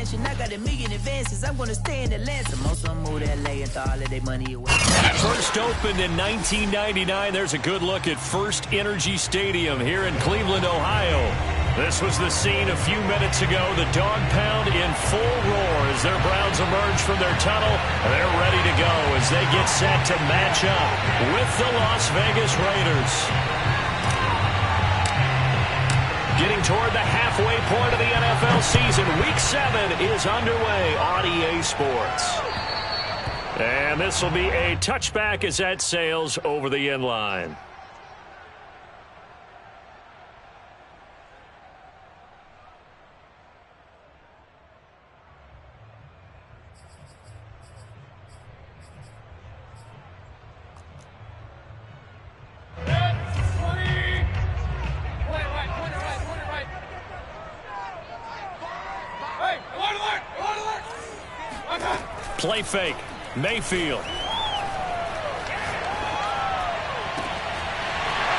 fashion. I got a million advances. I'm gonna stay in Atlanta. Most of them move to LA and throw all of their money away. First opened in 1999. There's a good look at First Energy Stadium here in Cleveland, Ohio. This was the scene a few minutes ago. The dog pound in full roar as their Browns emerge from their tunnel. They're ready to go as they get set to match up with the Las Vegas Raiders. Getting toward the halfway point of the NFL season. Week 7 is underway on EA Sports. And this will be a touchback as that sails over the end line. Play fake. Mayfield.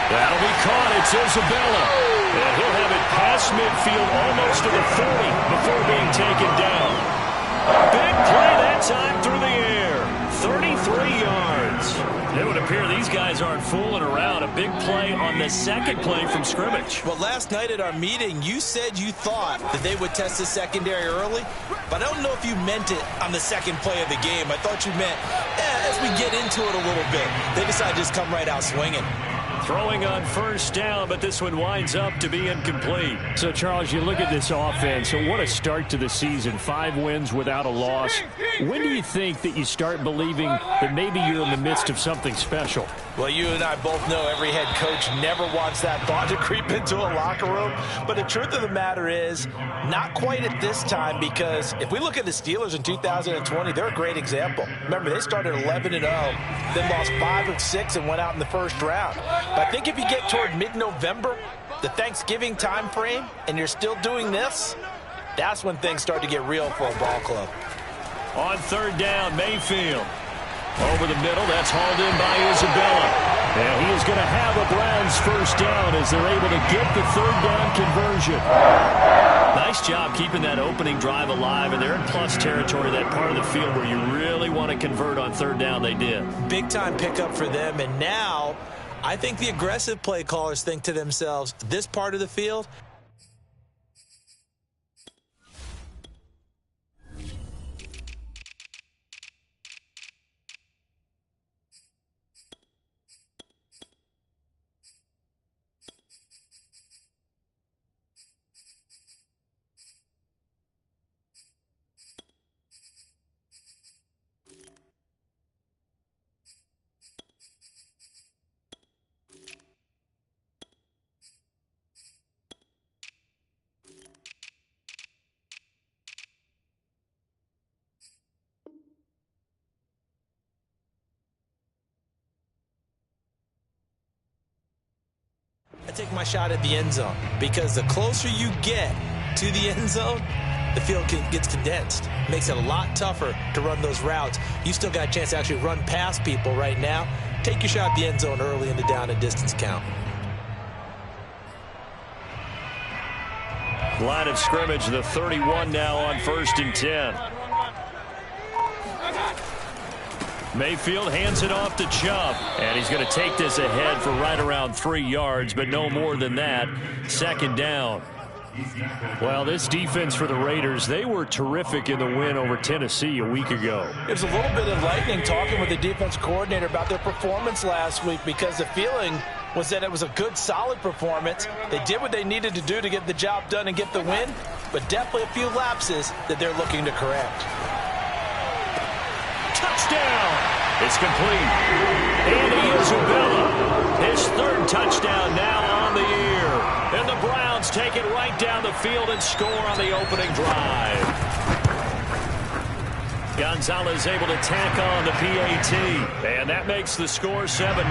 That'll be caught. It's Isabella. And he'll have it past midfield almost to the 40 before being taken down. Big play that time through the air. 33 yards. It would appear these guys aren't fooling around. A big play on the second play from scrimmage. Well, last night at our meeting, you said you thought that they would test the secondary early, but I don't know if you meant it on the second play of the game. I thought you meant, as we get into it a little bit, they decided to just come right out swinging. Throwing on first down, but this one winds up to be incomplete. So, Charles, you look at this offense, so what a start to the season. 5 wins without a loss. When do you think that you start believing that maybe you're in the midst of something special? Well, you and I both know every head coach never wants that thought to creep into a locker room. But the truth of the matter is, not quite at this time, because if we look at the Steelers in 2020, they're a great example. Remember, they started 11-0, then lost 5 of 6 and went out in the first round. But I think if you get toward mid-November, the Thanksgiving time frame, and you're still doing this, that's when things start to get real for a ball club. On third down, Mayfield. Over the middle, that's hauled in by Isabella. And he is going to have a Browns first down as they're able to get the third down conversion. Nice job keeping that opening drive alive, and they're in plus territory, that part of the field where you really want to convert on third down. They did. Big-time pickup for them, and now I think the aggressive play callers think to themselves, this part of the field, I take my shot at the end zone, because the closer you get to the end zone, the field gets condensed. Makes it a lot tougher to run those routes. You still got a chance to actually run past people right now. Take your shot at the end zone early in the down and distance count. Line of scrimmage, the 31 now on 1st and 10. Mayfield hands it off to Chubb, and he's going to take this ahead for right around 3 yards, but no more than that. Second down. Well, this defense for the Raiders, they were terrific in the win over Tennessee a week ago. It was a little bit enlightening talking with the defense coordinator about their performance last week, because the feeling was that it was a good, solid performance. They did what they needed to do to get the job done and get the win, but definitely a few lapses that they're looking to correct. Touchdown! It's complete. Andy Isabella, his 3rd touchdown now on the year. And the Browns take it right down the field and score on the opening drive. Gonzalez able to tack on the PAT. And that makes the score 7-0.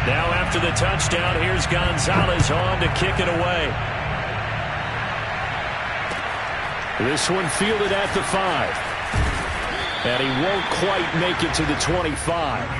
Now after the touchdown, here's Gonzalez on to kick it away. This one fielded at the 5. And he won't quite make it to the 25.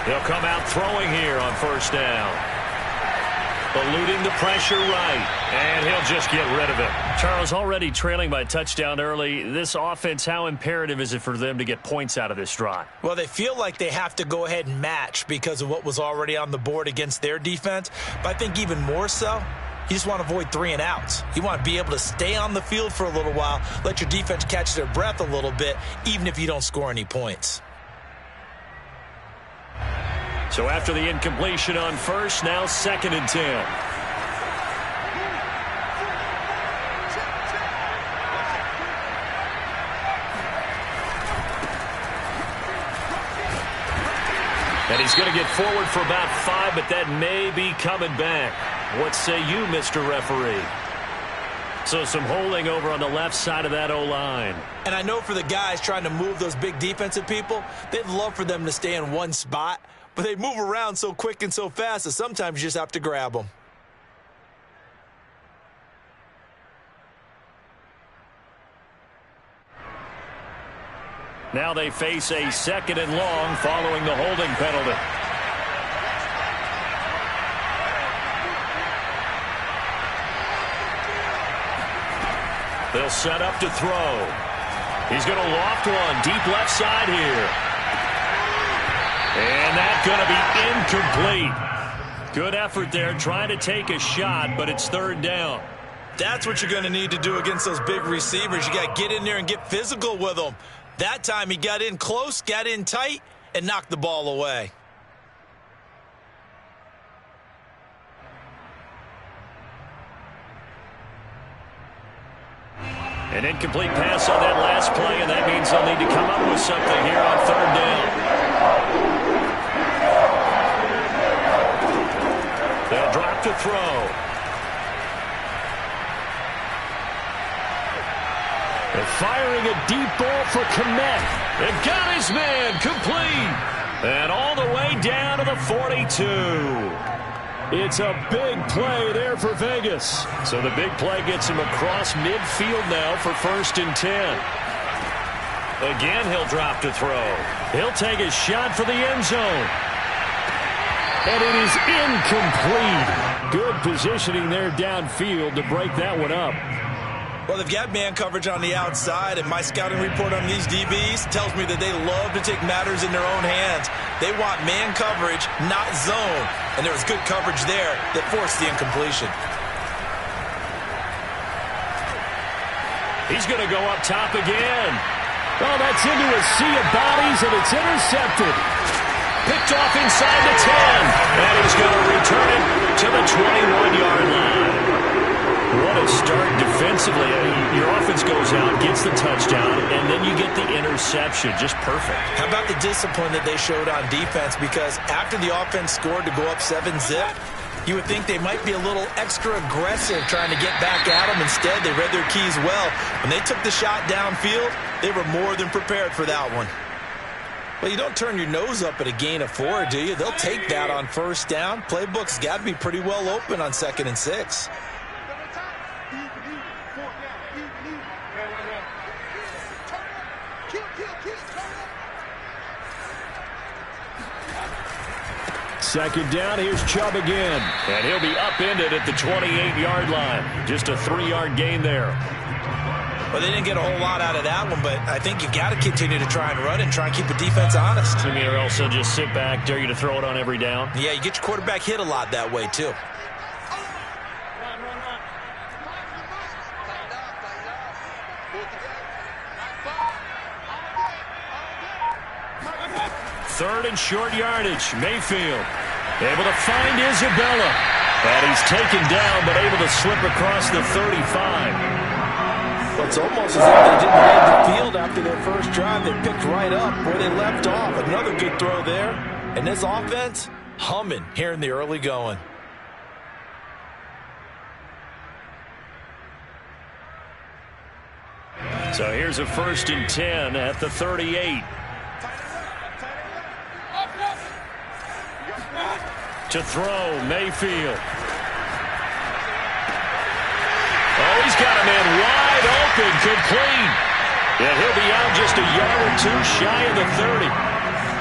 He'll come out throwing here on first down. Eluding the pressure right, and he'll just get rid of it. Charles, already trailing by a touchdown early. This offense, how imperative is it for them to get points out of this drive? Well, they feel like they have to go ahead and match because of what was already on the board against their defense. But I think even more so, you just want to avoid 3 and outs. You want to be able to stay on the field for a little while, let your defense catch their breath a little bit, even if you don't score any points. So after the incompletion on first, now 2nd and 10. And he's going to get forward for about 5, but that may be coming back. What say you, Mr. Referee? So some holding over on the left side of that O-line. And I know for the guys trying to move those big defensive people, they'd love for them to stay in one spot. But they move around so quick and so fast that sometimes you just have to grab them. Now they face a 2nd and long following the holding penalty. They'll set up to throw. He's going to loft one deep left side here. And that's going to be incomplete. Good effort there, trying to take a shot, but it's 3rd down. That's what you're going to need to do against those big receivers. You got to get in there and get physical with them. That time he got in close, got in tight, and knocked the ball away. An incomplete pass on that last play, and that means they'll need to come up with something here on 3rd down. They'll drop to throw. They're firing a deep ball for Kmet. They've got his man complete. And all the way down to the 42. It's a big play there for Vegas. So the big play gets him across midfield now for 1st and 10. Again, he'll drop to throw. He'll take a shot for the end zone. And it is incomplete. Good positioning there downfield to break that one up. Well, they've got man coverage on the outside, and my scouting report on these DBs tells me that they love to take matters in their own hands. They want man coverage, not zone. And there was good coverage there that forced the incompletion. He's going to go up top again. Oh, that's into a sea of bodies, and it's intercepted. Picked off inside the 10. And he's going to return it to the 21-yard line. What a start defensively. Your offense goes out, gets the touchdown, and then you get the interception. Just perfect. How about the discipline that they showed on defense? Because after the offense scored to go up 7-zip, you would think they might be a little extra aggressive trying to get back at them. Instead, they read their keys well. When they took the shot downfield, they were more than prepared for that one. Well, you don't turn your nose up at a gain of 4, do you? They'll take that on 1st down. Playbook's got to be pretty well open on 2nd and 6. Second down, here's Chubb again. And he'll be upended at the 28-yard line. Just a 3-yard gain there. Well, they didn't get a whole lot out of that one, but I think you've got to continue to try and run and try and keep the defense honest. I mean, or else they'll just sit back, dare you to throw it on every down. Yeah, you get your quarterback hit a lot that way, too. Third and short yardage. Mayfield able to find Isabella. And he's taken down, but able to slip across the 35. Well, it's almost as if they didn't leave the field after their first drive. They picked right up where they left off. Another good throw there. And this offense, humming here in the early going. So here's a 1st and 10 at the 38. To throw, Mayfield. Oh, he's got a man wide open, complete. And he'll be out just a yard or two shy of the 30.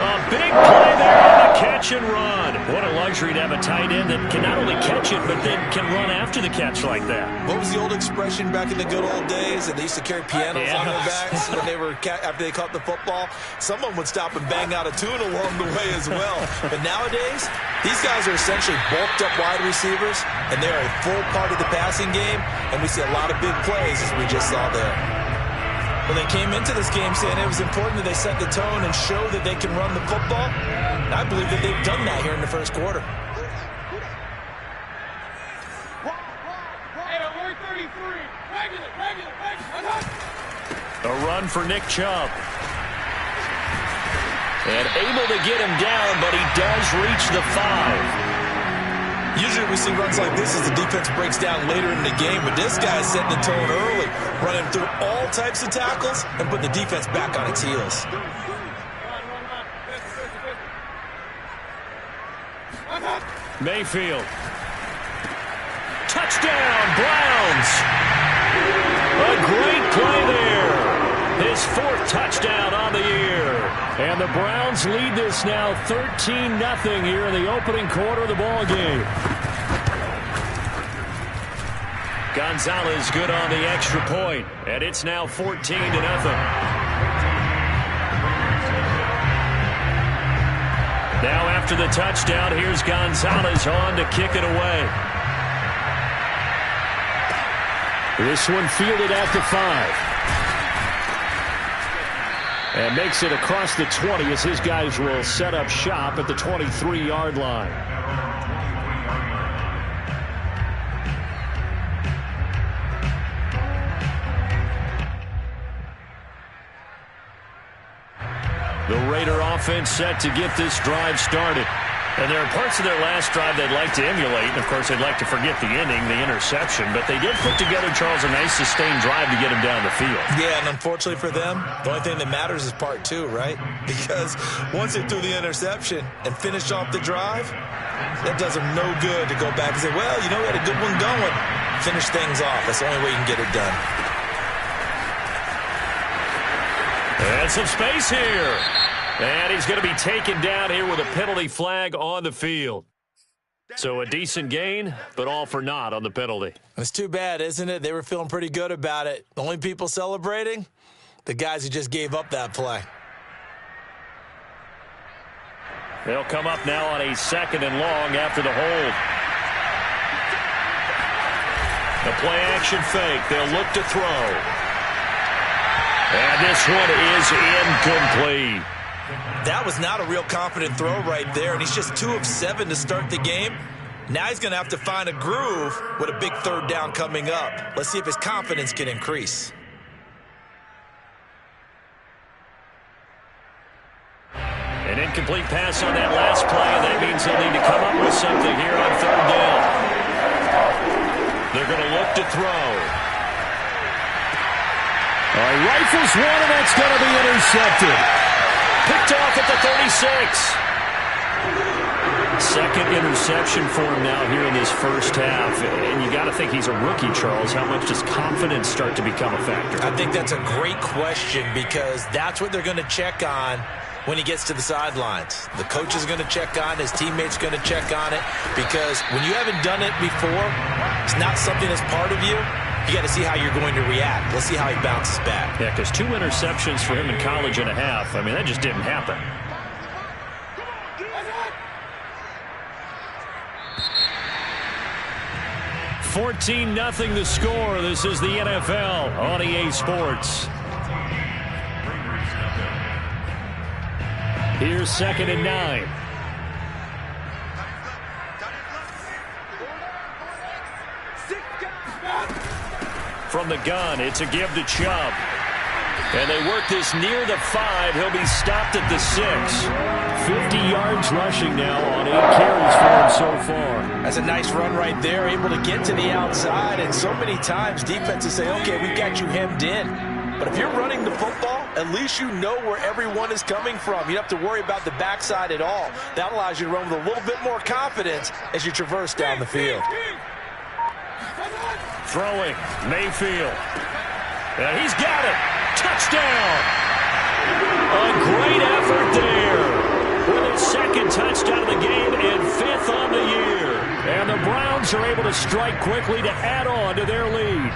A big play there on the catch and run. What a luxury to have a tight end that can not only catch it, but then can run after the catch like that. What was the old expression back in the good old days? And they used to carry pianos on their backs when they were after they caught the football. Someone would stop and bang out a tune along the way as well. But nowadays, these guys are essentially bulked up wide receivers, and they're a full part of the passing game. And we see a lot of big plays, as we just saw there. Well, they came into this game saying it was important that they set the tone and show that they can run the football. And I believe that they've done that here in the first quarter. A run for Nick Chubb. And able to get him down, but he does reach the 5. Usually we see runs like this as the defense breaks down later in the game, but this guy is setting the tone early, running through all types of tackles and putting the defense back on its heels. Mayfield. Touchdown, Browns. A great play there. His 4th touchdown on the year. And the Browns lead this now 13-0 here in the opening quarter of the ball game. Gonzalez good on the extra point, and it's now 14-0. Now after the touchdown, here's Gonzalez on to kick it away. This one fielded at the 5. And makes it across the 20 as his guys will set up shop at the 23-yard line. The Raider offense set to get this drive started. And there are parts of their last drive they'd like to emulate. And, of course, they'd like to forget the ending, the interception. But they did put together, Charles, a nice sustained drive to get him down the field. Yeah, and unfortunately for them, the only thing that matters is part 2, right? Because once they threw the interception and finished off the drive, that does them no good to go back and say, well, you know, we had a good one going. Finish things off. That's the only way you can get it done. And some space here. And he's going to be taken down here with a penalty flag on the field. So a decent gain, but all for naught on the penalty. It's too bad, isn't it? They were feeling pretty good about it. The only people celebrating, the guys who just gave up that play. They'll come up now on a 2nd and long after the hold. The play-action fake. They'll look to throw. And this one is incomplete. That was not a real confident throw right there, and he's just 2 of 7 to start the game. Now he's going to have to find a groove with a big 3rd down coming up. Let's see if his confidence can increase. An incomplete pass on that last play, and that means they'll need to come up with something here on 3rd down. They're going to look to throw. Rifles one, and that's going to be intercepted. Picked off at the 36. Second interception for him now here in this first half. And you got to think he's a rookie, Charles. How much does confidence start to become a factor? I think that's a great question because that's what they're going to check on when he gets to the sidelines. The coach is going to check on it. His teammates going to check on it because when you haven't done it before, it's not something that's part of you. You got to see how you're going to react. Let's see how he bounces back. Yeah, because 2 interceptions for him in college and a half. I mean, that just didn't happen. $14-0 the score. This is the NFL on EA Sports. Here's 2nd and 9. From the gun, it's a give to Chubb. And they work this near the 5. He'll be stopped at the 6. 50 yards rushing now on 8 carries for him so far. That's a nice run right there, able to get to the outside. And so many times defenses say, okay, we've got you hemmed in. But if you're running the football, at least you know where everyone is coming from. You don't have to worry about the backside at all. That allows you to run with a little bit more confidence as you traverse down the field. Throwing, Mayfield. And he's got it. Touchdown. A great effort there. Raiders are able to strike quickly to add on to their lead.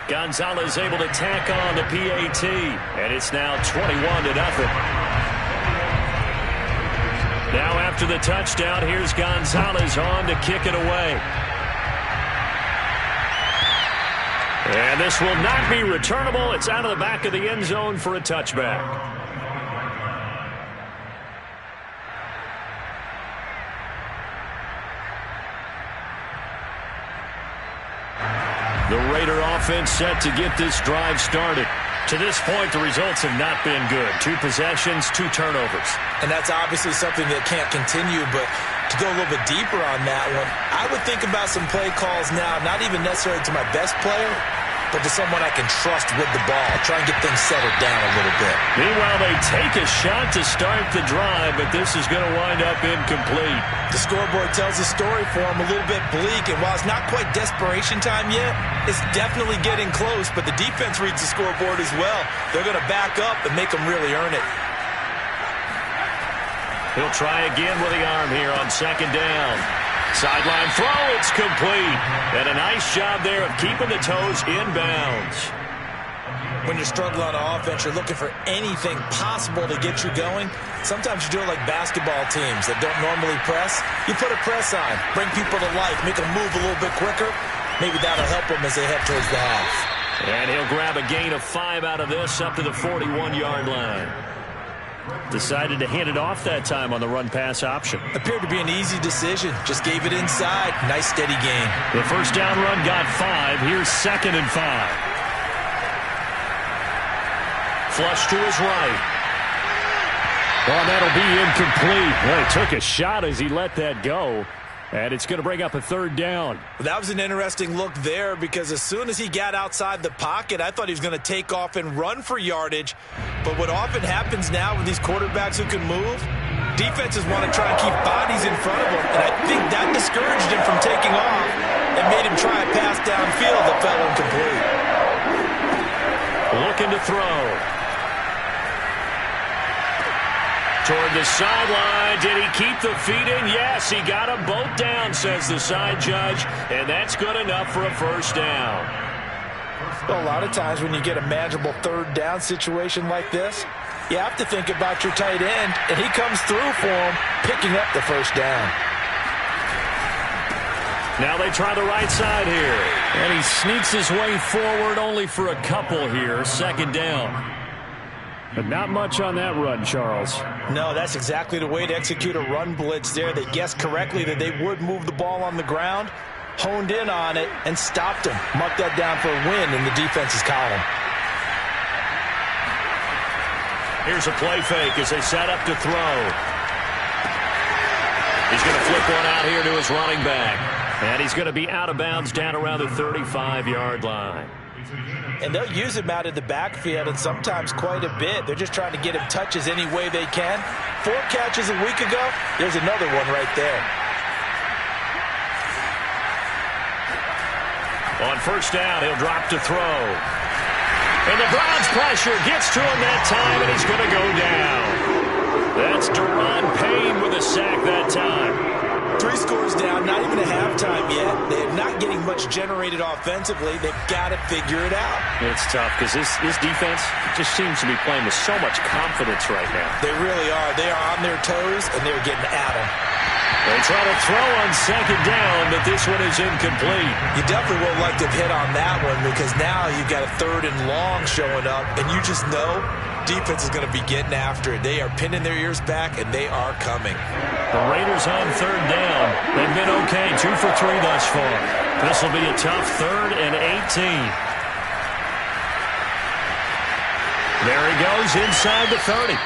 Gonzalez able to tack on the PAT, and it's now 21-0. Now after the touchdown, here's Gonzalez on to kick it away. And this will not be returnable. It's out of the back of the end zone for a touchback. The Raider offense set to get this drive started. To this point, the results have not been good. 2 possessions, 2 turnovers. And that's obviously something that can't continue, but to go a little bit deeper on that one, I would think about some play calls now, not even necessarily to my best player, but to someone I can trust with the ball. Try and get things settled down a little bit. Meanwhile, they take a shot to start the drive, but this is going to wind up incomplete. The scoreboard tells the story for him, a little bit bleak, and while it's not quite desperation time yet, it's definitely getting close, but the defense reads the scoreboard as well. They're going to back up and make them really earn it. He'll try again with the arm here on second down. Sideline throw, it's complete. And a nice job there of keeping the toes in bounds. When you're struggling on offense, you're looking for anything possible to get you going. Sometimes you do it like basketball teams that don't normally press. You put a press on, bring people to life, make them move a little bit quicker. Maybe that'll help them as they head towards the half. And he'll grab a gain of 5 out of this up to the 41-yard line. Decided to hand it off that time on the run-pass option. Appeared to be an easy decision. Just gave it inside. Nice, steady gain. The first down run got 5. Here's 2nd and 5. Flush to his right. Well, that'll be incomplete. Well, he took a shot as he let that go. And it's going to bring up a 3rd down. That was an interesting look there because as soon as he got outside the pocket, I thought he was going to take off and run for yardage. But what often happens now with these quarterbacks who can move, defenses want to try and keep bodies in front of them. And I think that discouraged him from taking off and made him try a pass downfield that fell incomplete. Looking to throw. Toward the sideline. Did he keep the feet in? Yes, he got them both down, says the side judge. And that's good enough for a first down. Well, a lot of times when you get a manageable 3rd down situation like this, you have to think about your tight end, and he comes through for him, picking up the first down. Now they try the right side here. And he sneaks his way forward only for a couple here. 2nd down. But not much on that run, Charles. No, that's exactly the way to execute a run blitz there. They guessed correctly that they would move the ball on the ground, honed in on it, and stopped him. Marked that down for a win in the defense's column. Here's a play fake as they set up to throw. He's going to flip one out here to his running back. And he's going to be out of bounds down around the 35-yard line. And they'll use him out of the backfield, and sometimes quite a bit. They're just trying to get him touches any way they can. 4 catches a week ago. There's another one right there. On first down, he'll drop to throw. And the Browns pressure gets to him that time, and he's going to go down. That's Deron Payne with a sack that time. 3 scores down, not even a halftime yet. They're not getting much generated offensively. They've got to figure it out. It's tough because this defense just seems to be playing with so much confidence right now. They really are. They are on their toes, and they're getting at them. They try to throw on 2nd down, but this one is incomplete. You definitely would like to hit on that one because now you've got a 3rd and long showing up, and you just know defense is going to be getting after it. They are pinning their ears back, and they are coming. The Raiders on 3rd down. They've been okay, 2 for 3 thus far. This will be a tough 3rd and 18. There he goes inside the 30.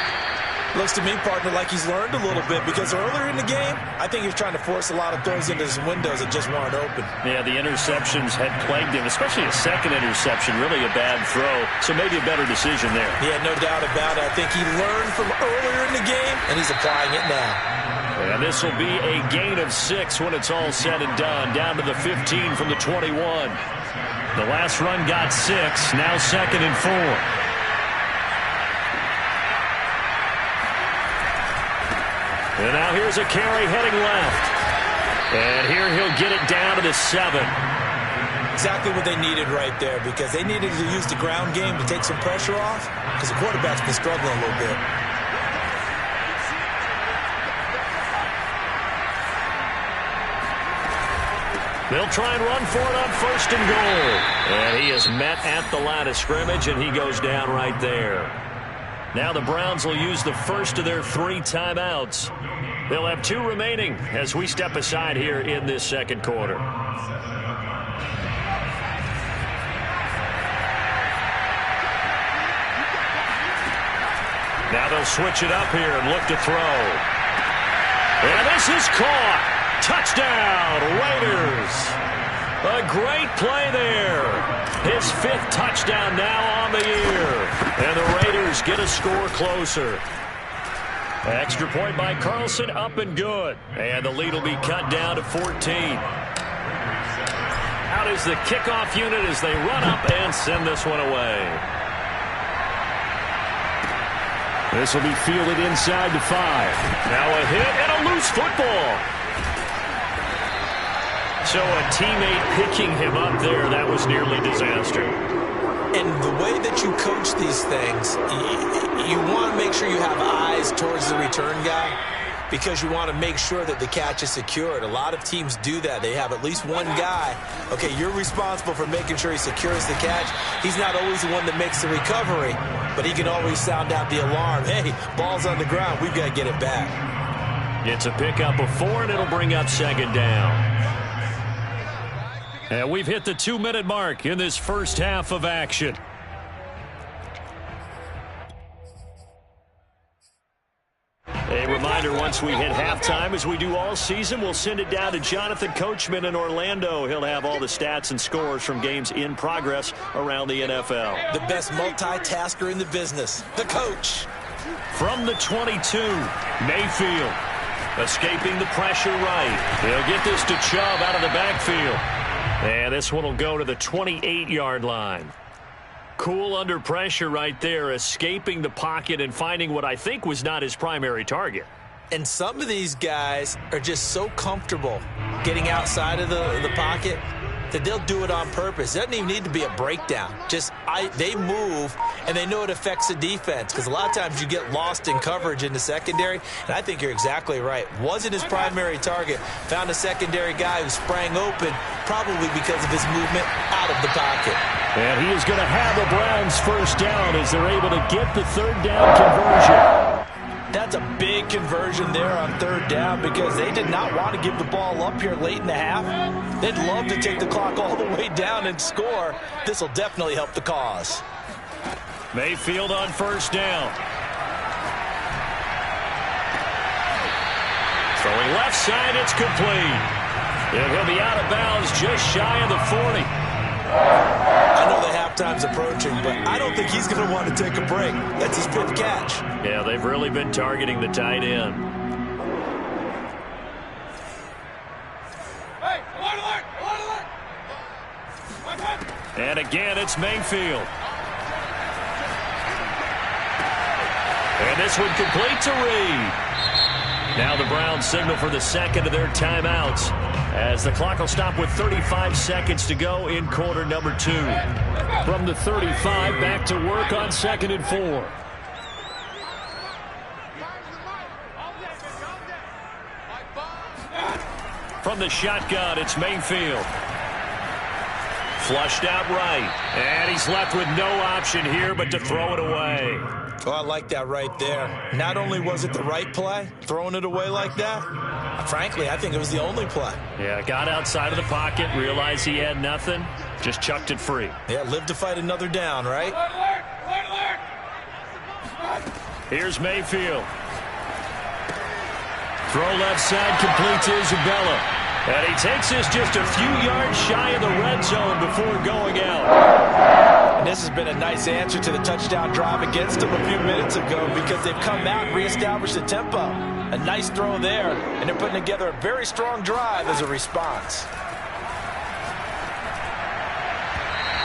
Looks to me, partner, like he's learned a little bit because earlier in the game, I think he was trying to force a lot of throws into his windows that just weren't open. Yeah, the interceptions had plagued him, especially a 2nd interception, really a bad throw. So maybe a better decision there. Yeah, no doubt about it. I think he learned from earlier in the game, and he's applying it now. And this will be a gain of 6 when it's all said and done, down to the 15 from the 21. The last run got 6, now 2nd and 4. And now here's a carry heading left. And here he'll get it down to the 7. Exactly what they needed right there, because they needed to use the ground game to take some pressure off, because the quarterback's been struggling a little bit. They'll try and run for it on 1st and goal. And he is met at the line of scrimmage, and he goes down right there. Now the Browns will use the first of their 3 timeouts. They'll have 2 remaining as we step aside here in this second quarter. Now they'll switch it up here and look to throw. And this is caught. Touchdown, Raiders. A great play there. His 5th touchdown now on the year. And the Raiders get a score closer. Extra point by Carlson, up and good. And the lead will be cut down to 14. Out is the kickoff unit as they run up and send this one away. This will be fielded inside the 5. Now a hit and a loose football. So a teammate picking him up there, that was nearly disaster. And the way that you coach these things, you want to make sure you have eyes towards the return guy, because you want to make sure that the catch is secured. A lot of teams do that. They have at least one guy. Okay, you're responsible for making sure he secures the catch. He's not always the one that makes the recovery, but he can always sound out the alarm. Hey, ball's on the ground. We've got to get it back. It's a pickup of 4, and it'll bring up 2nd down. And we've hit the 2-minute mark in this first half of action. A reminder, once we hit halftime, as we do all season, we'll send it down to Jonathan Coachman in Orlando. He'll have all the stats and scores from games in progress around the NFL. The best multitasker in the business, the coach. From the 22, Mayfield escaping the pressure right. He'll get this to Chubb out of the backfield. And this one will go to the 28-yard line. Cool under pressure right there, escaping the pocket and finding what I think was not his primary target. And some of these guys are just so comfortable getting outside of the pocket that they'll do it on purpose. It doesn't even need to be a breakdown. They move, and they know it affects the defense, because a lot of times you get lost in coverage in the secondary, and I think you're exactly right. Wasn't his primary target. Found a secondary guy who sprang open, probably because of his movement out of the pocket. And he is going to have a Browns first down as they're able to get the 3rd down conversion. That's a big conversion there on 3rd down, because they did not want to give the ball up here late in the half. They'd love to take the clock all the way down and score. This will definitely help the cause. Mayfield on 1st down. Throwing left side, it's complete. And he'll be out of bounds just shy of the 40. I know the halftime's approaching, but I don't think he's going to want to take a break. That's his 5th catch. Yeah, they've really been targeting the tight end. And again, it's Mayfield. And this one complete to Reed. Now the Browns signal for the 2nd of their timeouts, as the clock will stop with 35 seconds to go in quarter number 2. From the 35, back to work on 2nd and 4. From the shotgun, it's Mayfield. Flushed out right. And he's left with no option here but to throw it away. Oh, I like that right there. Not only was it the right play, throwing it away like that, frankly, I think it was the only play. Yeah, got outside of the pocket, realized he had nothing, just chucked it free. Yeah, live to fight another down, right? Here's Mayfield. Throw left side, complete to Isabella. And he takes this just a few yards shy of the red zone before going out. And this has been a nice answer to the touchdown drive against them a few minutes ago, because they've come out and reestablished the tempo. A nice throw there, and they're putting together a very strong drive as a response.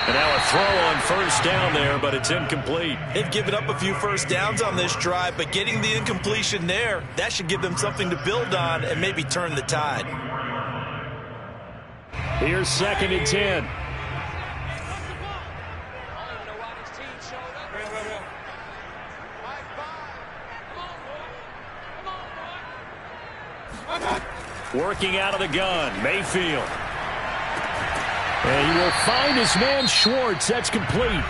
And now a throw on first down there, but it's incomplete. They've given up a few first downs on this drive, but getting the incompletion there, that should give them something to build on and maybe turn the tide. Here's 2nd and 10. Working out of the gun, Mayfield. And he will find his man Schwartz. That's complete.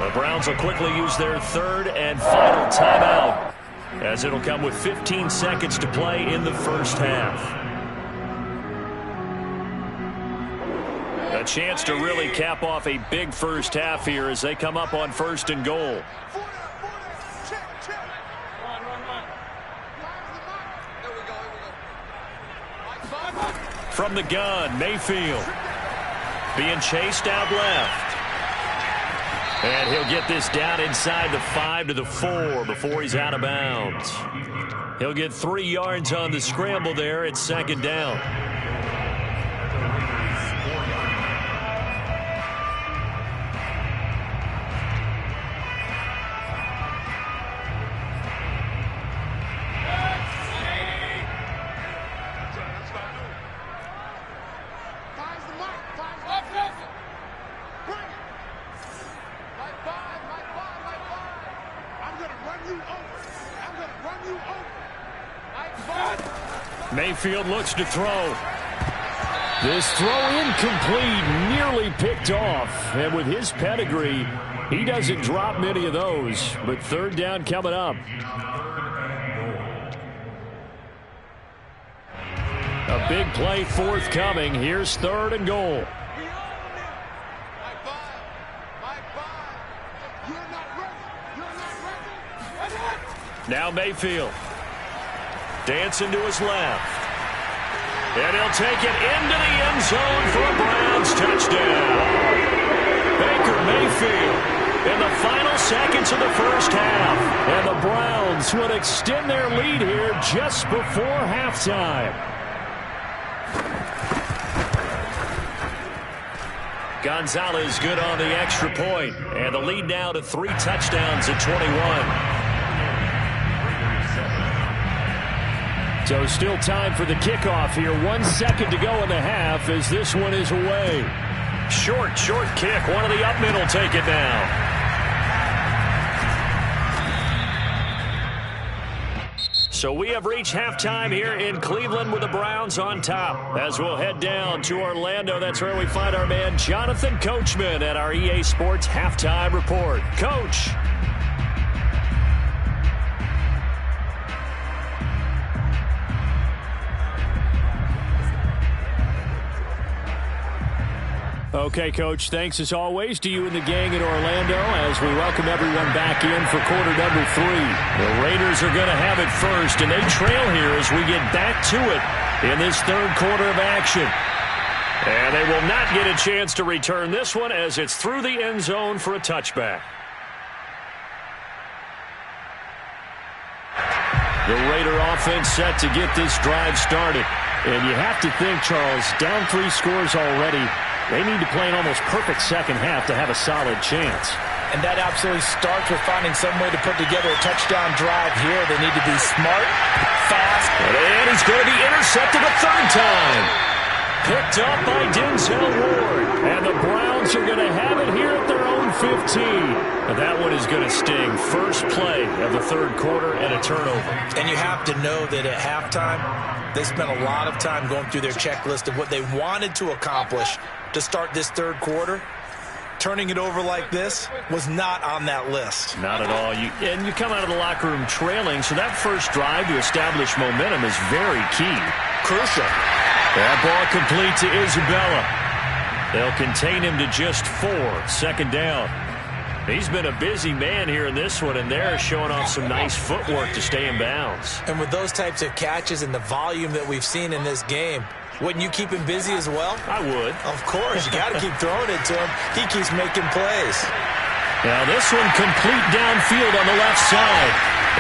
The Browns will quickly use their 3rd and final timeout, as it'll come with 15 seconds to play in the first half. A chance to really cap off a big first half here as they come up on 1st and goal. From the gun, Mayfield. Being chased out left. And he'll get this down inside the 5 to the 4 before he's out of bounds. He'll get 3 yards on the scramble there. It's 2nd down. Mayfield looks to throw. This throw incomplete, nearly picked off. And with his pedigree, he doesn't drop many of those. But 3rd down coming up. A big play forthcoming. Here's 3rd and goal. Now Mayfield. Dancing to his left. And he'll take it into the end zone for a Browns touchdown. Baker Mayfield in the final seconds of the first half. And the Browns would extend their lead here just before halftime. Gonzalez good on the extra point. And the lead now to 3 touchdowns at 21. So still time for the kickoff here. 1 second to go in the half as this one is away. Short kick. One of the up men will take it now. So we have reached halftime here in Cleveland with the Browns on top. As we'll head down to Orlando, that's where we find our man Jonathan Coachman at our EA Sports Halftime Report. Coach. Okay, Coach, thanks as always to you and the gang in Orlando as we welcome everyone back in for quarter number 3. The Raiders are going to have it first, and they trail here as we get back to it in this 3rd quarter of action. And they will not get a chance to return this one as it's through the end zone for a touchback. The Raider offense set to get this drive started. And you have to think, Charles, down 3 scores already. They need to play an almost perfect second half to have a solid chance. And that absolutely starts with finding some way to put together a touchdown drive here. They need to be smart, fast. And he's going to be intercepted a 3rd time. Picked up by Denzel Ward. And the Browns are going to have it here at their own 15. And that one is going to sting. First play of the 3rd quarter and a turnover. And you have to know that at halftime, they spent a lot of time going through their checklist of what they wanted to accomplish to start this 3rd quarter. Turning it over like this was not on that list. Not at all. And you come out of the locker room trailing, so that first drive to establish momentum is very key. Crucial. That ball complete to Isabella. They'll contain him to just 4. 2nd down. He's been a busy man here in this one, and they're showing off some nice footwork to stay in bounds. And with those types of catches and the volume that we've seen in this game, wouldn't you keep him busy as well? I would. Of course. You got to keep throwing it to him. He keeps making plays. Now this one complete downfield on the left side.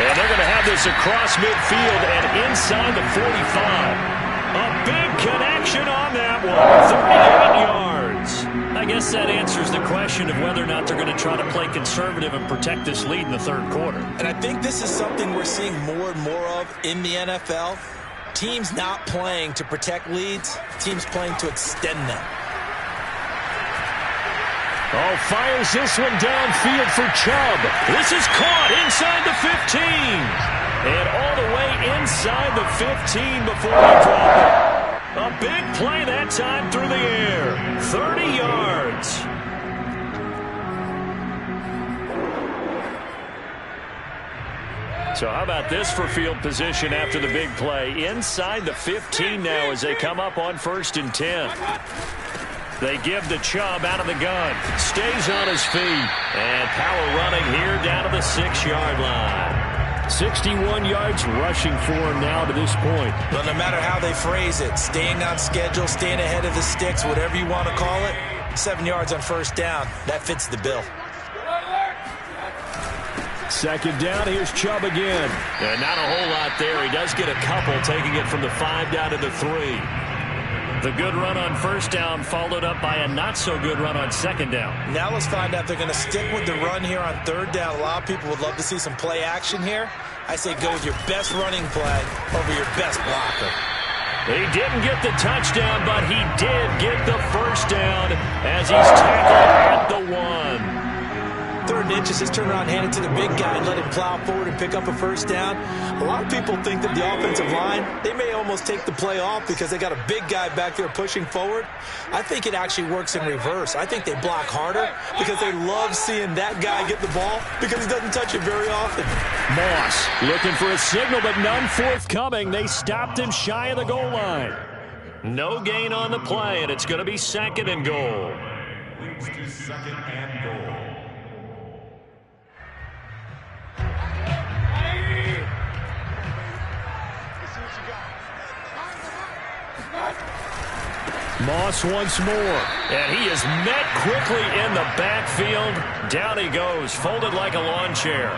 And they're going to have this across midfield and inside the 45. A big connection on that one. 38 yards. I guess that answers the question of whether or not they're going to try to play conservative and protect this lead in the third quarter. And I think this is something we're seeing more and more of in the NFL. Teams not playing to protect leads, teams playing to extend them. Oh, fires this one downfield for Chubb. This is caught inside the 15. And all the way inside the 15 before they drop it. A big play that time through the air. 30 yards. So how about this for field position after the big play? Inside the 15 now as they come up on 1st and 10. They give the Chubb out of the gun. Stays on his feet. And power running here down to the 6-yard line. 61 yards rushing for him now to this point. Well, no matter how they phrase it, staying on schedule, staying ahead of the sticks, whatever you want to call it, 7 yards on 1st down. That fits the bill. 2nd down, here's Chubb again. And not a whole lot there. He does get a couple, taking it from the 5 down to the 3. The good run on 1st down followed up by a not-so-good run on 2nd down. Now let's find out if they're going to stick with the run here on 3rd down. A lot of people would love to see some play action here. I say go with your best running play over your best blocker. He didn't get the touchdown, but he did get the 1st down as he's tackled at the 1. 3rd and inches, just turn around, hand it to the big guy, and let him plow forward and pick up a 1st down. A lot of people think that the offensive line, they may almost take the play off because they got a big guy back there pushing forward. I think it actually works in reverse. I think they block harder because they love seeing that guy get the ball because he doesn't touch it very often. Moss looking for a signal, but none forthcoming. They stopped him shy of the goal line. No gain on the play, and it's going to be 2nd and goal. Leads to 2nd and goal. Moss once more, and he is met quickly in the backfield. Down he goes, folded like a lawn chair.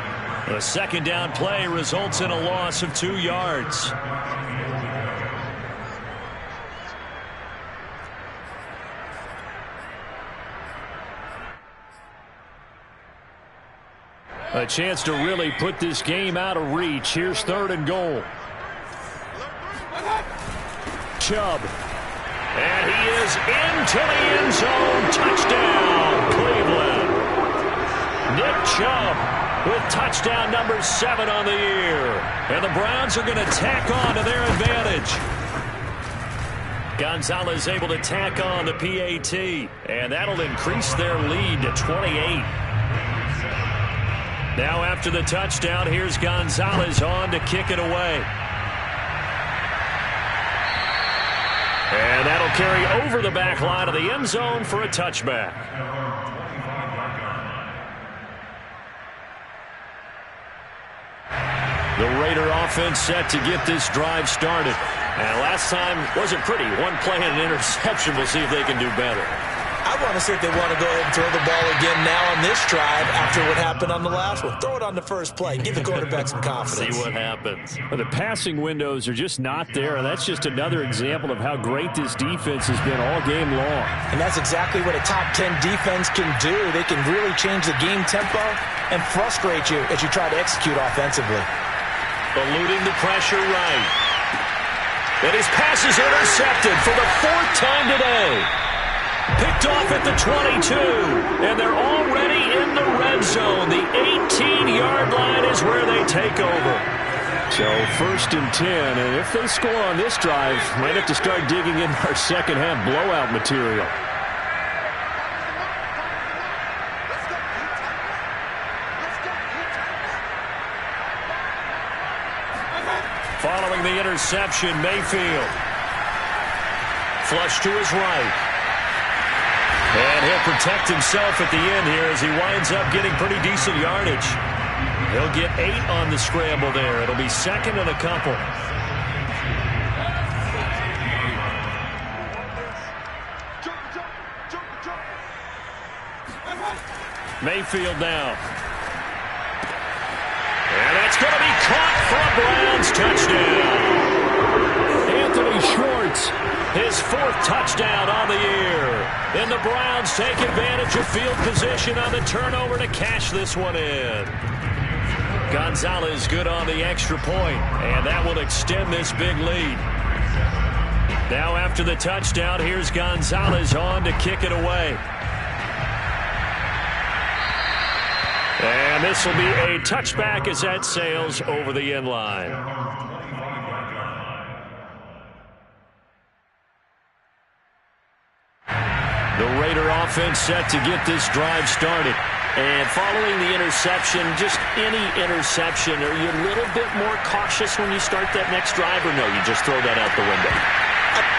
The 2nd down play results in a loss of 2 yards. A chance to really put this game out of reach. Here's 3rd and goal. Chubb. And he is into the end zone. Touchdown, Cleveland. Nick Chubb with touchdown number 7 on the year. And the Browns are going to tack on to their advantage. Gonzalez able to tack on the PAT. And that'll increase their lead to 28. Now after the touchdown, here's Gonzalez on to kick it away. And that'll carry over the back line of the end zone for a touchback. The Raider offense set to get this drive started. And last time wasn't pretty. One play and an interception. We'll see if they can do better. I want to see if they want to go ahead and throw the ball again now on this drive after what happened on the last one. Throw it on the first play. Give the quarterback some confidence. See what happens. Well, the passing windows are just not there, and that's just another example of how great this defense has been all game long. And that's exactly what a top 10 defense can do. They can really change the game tempo and frustrate you as you try to execute offensively. Eluding the pressure right. And his pass is intercepted for the 4th time today. Picked off at the 22, and they're already in the red zone. The 18-yard line is where they take over. So 1st and 10, and if they score on this drive, might have to start digging in our second-half blowout material. Following the interception, Mayfield. Flush to his right. And he'll protect himself at the end here as he winds up getting pretty decent yardage. He'll get 8 on the scramble there. It'll be 2nd and a couple. Mayfield now. And that's going to be caught for a Browns touchdown. Anthony Schwartz yards. His 4th touchdown on the year. And the Browns take advantage of field position on the turnover to cash this one in. Gonzalez good on the extra point, and that will extend this big lead. Now after the touchdown, here's Gonzalez on to kick it away. And this will be a touchback as that sails over the end line. The Raider offense set to get this drive started. And following the interception, just any interception, are you a little bit more cautious when you start that next drive, or no, you just throw that out the window?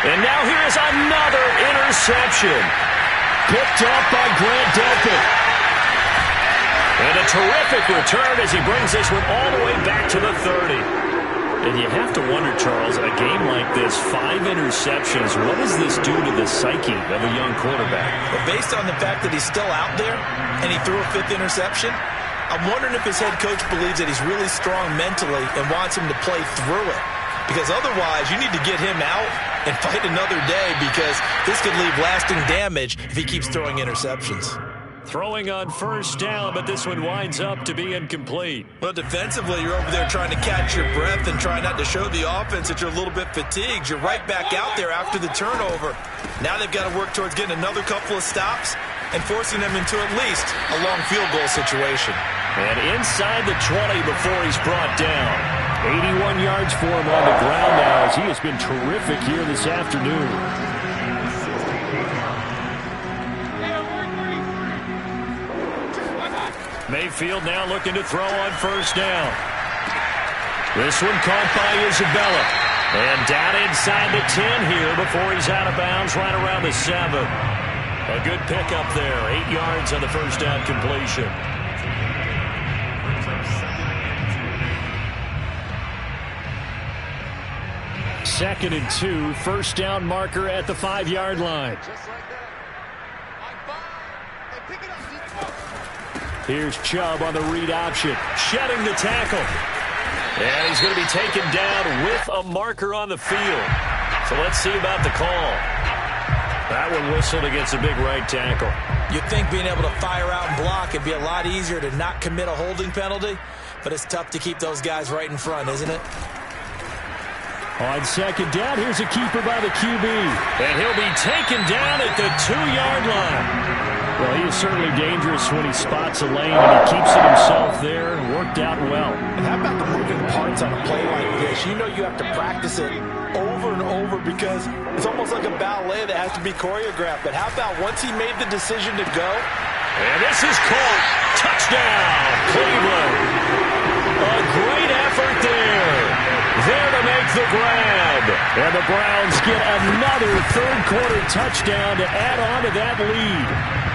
And now here is another interception. Picked up by Grant Delpit. And a terrific return as he brings this one all the way back to the 30. And you have to wonder, Charles, a game like this, 5 interceptions, what does this do to the psyche of a young quarterback? Well, based on the fact that he's still out there and he threw a 5th interception, I'm wondering if his head coach believes that he's really strong mentally and wants him to play through it. Because otherwise, you need to get him out and fight another day, because this could leave lasting damage if he keeps throwing interceptions. Throwing on 1st down, but this one winds up to be incomplete. Well, defensively, you're over there trying to catch your breath and try not to show the offense that you're a little bit fatigued. You're right back out there after the turnover. Now they've got to work towards getting another couple of stops and forcing them into at least a long field goal situation. And inside the 20 before he's brought down. 81 yards for him on the ground now, as he has been terrific here this afternoon. Mayfield now looking to throw on 1st down. This one caught by Isabella. And down inside the 10 here before he's out of bounds right around the 7. A good pickup there. 8 yards on the 1st down completion. Second and 2. 1st down marker at the 5-yard line. Here's Chubb on the read option, shedding the tackle. And he's going to be taken down with a marker on the field. So let's see about the call. That one whistled against a big right tackle. You'd think being able to fire out and block it'd be a lot easier to not commit a holding penalty, but it's tough to keep those guys right in front, isn't it? On 2nd down, here's a keeper by the QB. And he'll be taken down at the 2-yard line. Well, he is certainly dangerous when he spots a lane, and he keeps it himself there. Worked out well. And how about the moving parts on a play like this? You know you have to practice it over and over, because it's almost like a ballet that has to be choreographed. But how about once he made the decision to go? And this is caught. Touchdown, Cleveland. A great effort there. There to make the grab. And the Browns get another 3rd-quarter touchdown to add on to that lead.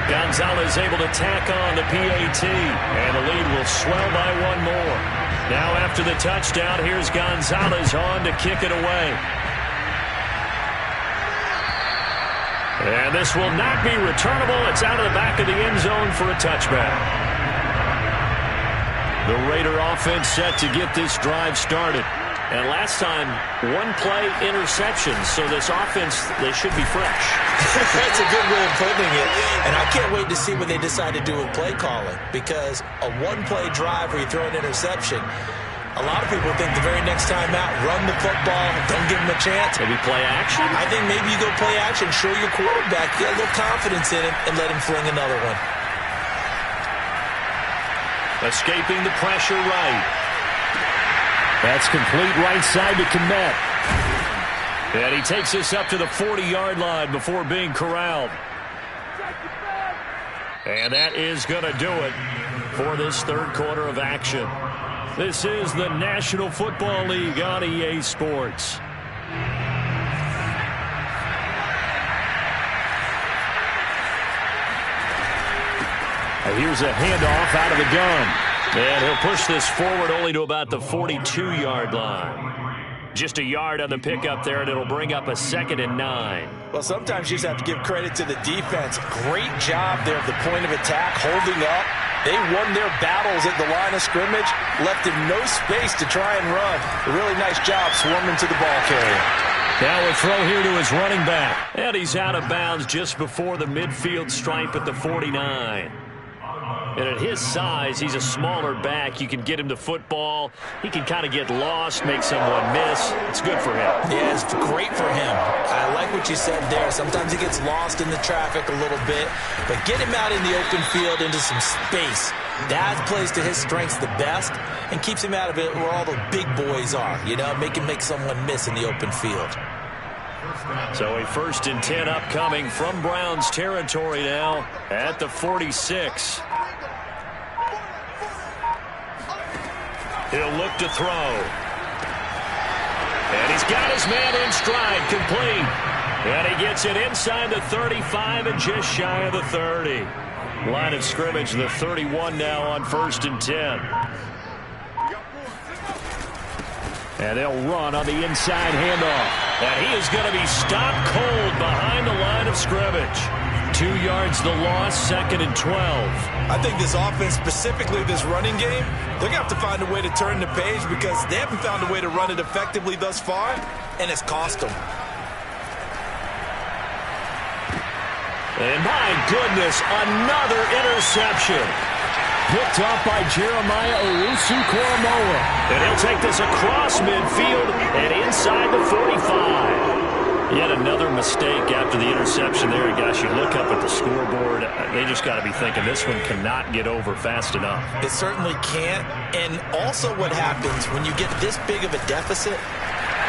Gonzalez able to tack on the PAT, and the lead will swell by 1 more. Now after the touchdown, here's Gonzalez on to kick it away. And this will not be returnable. It's out of the back of the end zone for a touchback. The Raider offense set to get this drive started. And last time, 1-play interception, so this offense, they should be fresh. That's a good way of putting it. And I can't wait to see what they decide to do with play calling, because a 1-play drive where you throw an interception, a lot of people think the very next time out, run the football, don't give them a chance. Maybe play action? I think maybe you go play action, show your quarterback, get a little confidence in him, and let him fling another one. Escaping the pressure right. That's complete right side to Kmet. And he takes this up to the 40-yard line before being corralled. And that is going to do it for this 3rd quarter of action. This is the National Football League on EA Sports. Here's a handoff out of the gun. And he'll push this forward only to about the 42-yard line. Just a yard on the pickup there, and it'll bring up a 2nd and 9. Well, sometimes you just have to give credit to the defense. Great job there at the point of attack, holding up. They won their battles at the line of scrimmage, left him no space to try and run. A really nice job swarming to the ball carrier. Now a throw here to his running back. And he's out of bounds just before the midfield stripe at the 49. And at his size, he's a smaller back. You can get him to football. He can kind of get lost, make someone miss. It's good for him. Yeah, it's great for him. I like what you said there. Sometimes he gets lost in the traffic a little bit, but get him out in the open field into some space. That plays to his strengths the best and keeps him out of it where all the big boys are. You know, make someone miss in the open field. So a 1st and 10 upcoming from Browns territory now at the 46. He'll look to throw. And he's got his man in stride, complete. And he gets it inside the 35 and just shy of the 30. Line of scrimmage, the 31 now on 1st and 10. And they'll run on the inside handoff. And he is going to be stopped cold behind the line of scrimmage. 2 yards the loss, 2nd and 12. I think this offense, specifically this running game, they're going to have to find a way to turn the page because they haven't found a way to run it effectively thus far, and it's cost them. And my goodness, another interception. Picked off by Jeremiah Owusu-Koramoah. And he'll take this across midfield and inside the 45. Yet another mistake after the interception there. And gosh, you look up at the scoreboard, they just got to be thinking this one cannot get over fast enough. It certainly can't. And also what happens when you get this big of a deficit,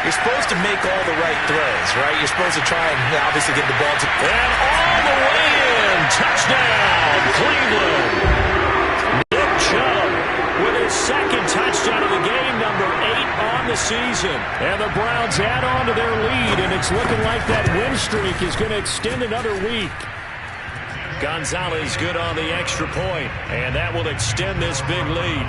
you're supposed to make all the right throws, right? You're supposed to try and obviously get the ball to... And all the way in. Touchdown, Cleveland. Nick Chubb with his 2nd touchdown of the game, number 8 on the season. And the Browns add on to their lead, and it's looking like that win streak is going to extend another week. Gonzalez good on the extra point, and that will extend this big lead.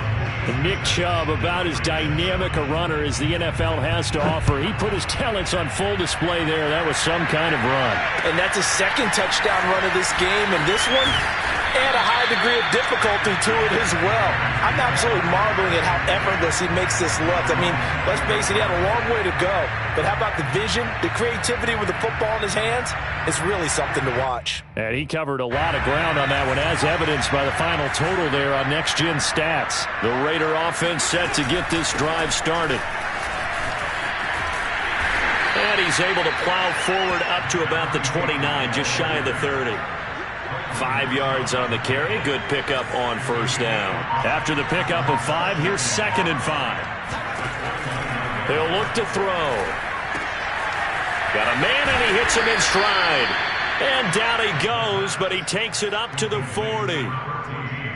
Nick Chubb, about as dynamic a runner as the NFL has to offer. He put his talents on full display there. That was some kind of run. And that's his 2nd touchdown run of this game, and this one, and a high degree of difficulty to it as well. I'm absolutely marveling at how effortless he makes this look. I mean, let's face it, he had a long way to go. But how about the vision, the creativity with the football in his hands? It's really something to watch. And he covered a lot of ground on that one, as evidenced by the final total there on Next Gen Stats. The Raider offense set to get this drive started. And he's able to plow forward up to about the 29, just shy of the 30. 5 yards on the carry. Good pickup on 1st down. After the pickup of 5, here's 2nd and 5. He'll look to throw. Got a man, and he hits him in stride. And down he goes, but he takes it up to the 40.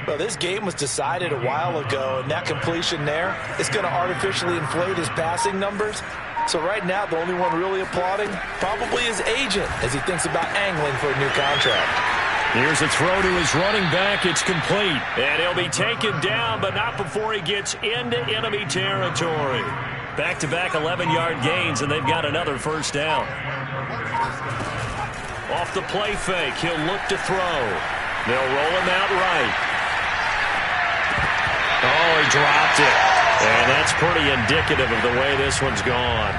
Well, this game was decided a while ago, and that completion there is going to artificially inflate his passing numbers. So right now, the only one really applauding probably his agent as he thinks about angling for a new contract. Here's a throw to his running back. It's complete. And he'll be taken down, but not before he gets into enemy territory. Back-to-back 11-yard gains, and they've got another 1st down. Off the play fake, he'll look to throw. They'll roll him out right. Oh, he dropped it. And that's pretty indicative of the way this one's gone.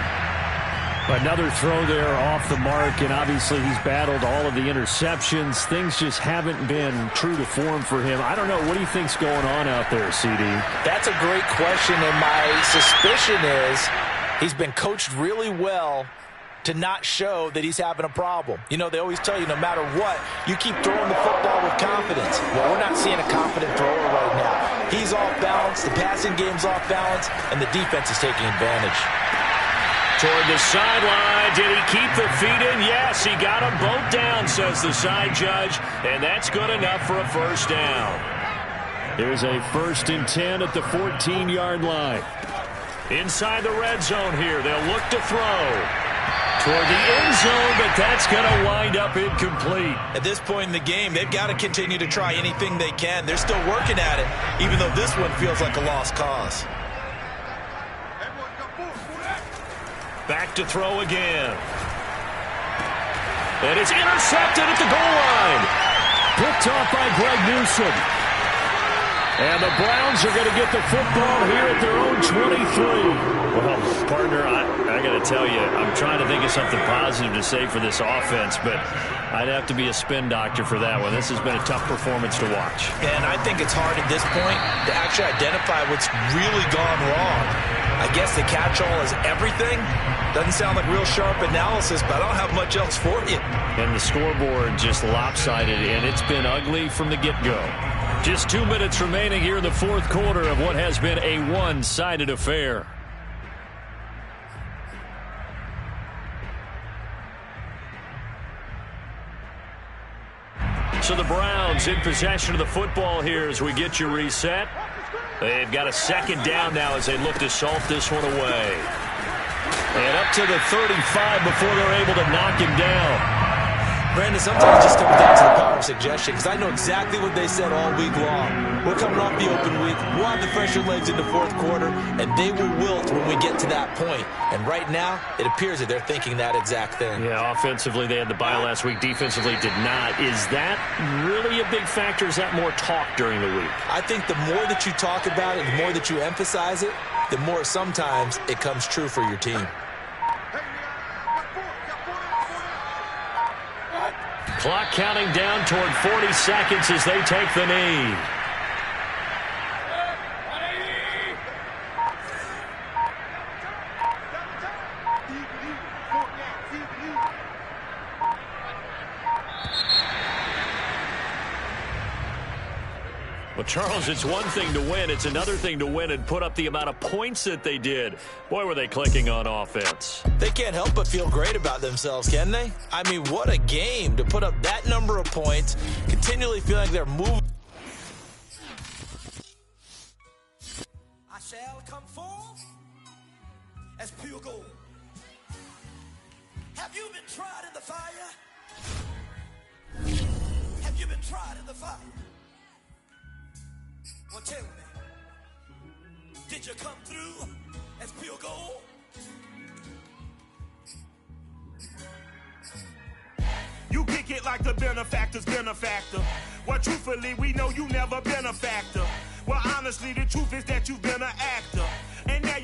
Another throw there off the mark, and obviously he's battled all of the interceptions. Things just haven't been true to form for him. I don't know. What do you think's going on out there, CD? That's a great question, and my suspicion is he's been coached really well to not show that he's having a problem. You know, they always tell you no matter what, you keep throwing the football with confidence. Well, we're not seeing a confident thrower right now. He's off balance, the passing game's off balance, and the defense is taking advantage. Toward the sideline. Did he keep the feet in? Yes, he got them both down, says the side judge, and that's good enough for a 1st down. Here's a 1st and 10 at the 14-yard line. Inside the red zone here. They'll look to throw toward the end zone, but that's going to wind up incomplete. At this point in the game, they've got to continue to try anything they can. They're still working at it, even though this one feels like a lost cause. Back to throw again. And it's intercepted at the goal line. Picked off by Greg Newsome. And the Browns are going to get the football here at their own 23. Well, partner, I got to tell you, I'm trying to think of something positive to say for this offense, but I'd have to be a spin doctor for that one. This has been a tough performance to watch. And I think it's hard at this point to actually identify what's really gone wrong. I guess the catch-all is everything. Doesn't sound like real sharp analysis, but I don't have much else for you. And the scoreboard just lopsided, and it's been ugly from the get-go. Just 2 minutes remaining here in the fourth quarter of what has been a one-sided affair. So the Browns in possession of the football here as we get you reset. They've got a second down now as they look to salt this one away. And up to the 35 before they're able to knock him down. Brandon, sometimes it just comes down to the power of suggestion, because I know exactly what they said all week long. We're coming off the open week. We'll have the fresher legs in the fourth quarter, and they will wilt when we get to that point. And right now, it appears that they're thinking that exact thing. Yeah, offensively, they had the bye last week. Defensively, did not. Is that really a big factor? Is that more talk during the week? I think the more that you talk about it, the more that you emphasize it, the more sometimes it comes true for your team. Clock counting down toward 40 seconds as they take the knee. Well, Charles, it's one thing to win. It's another thing to win and put up the amount of points that they did. Boy, were they clicking on offense. They can't help but feel great about themselves, can they? I mean, what a game to put up that number of points, continually feeling like they're moving. I shall come forth as pure gold. Have you been tried in the fire? Have you been tried in the fire? Well, tell me, did you come through as pure gold? You kick it like the benefactor's benefactor. Well, truthfully, we know you never been a factor. Well, honestly, the truth is that you've been an actor.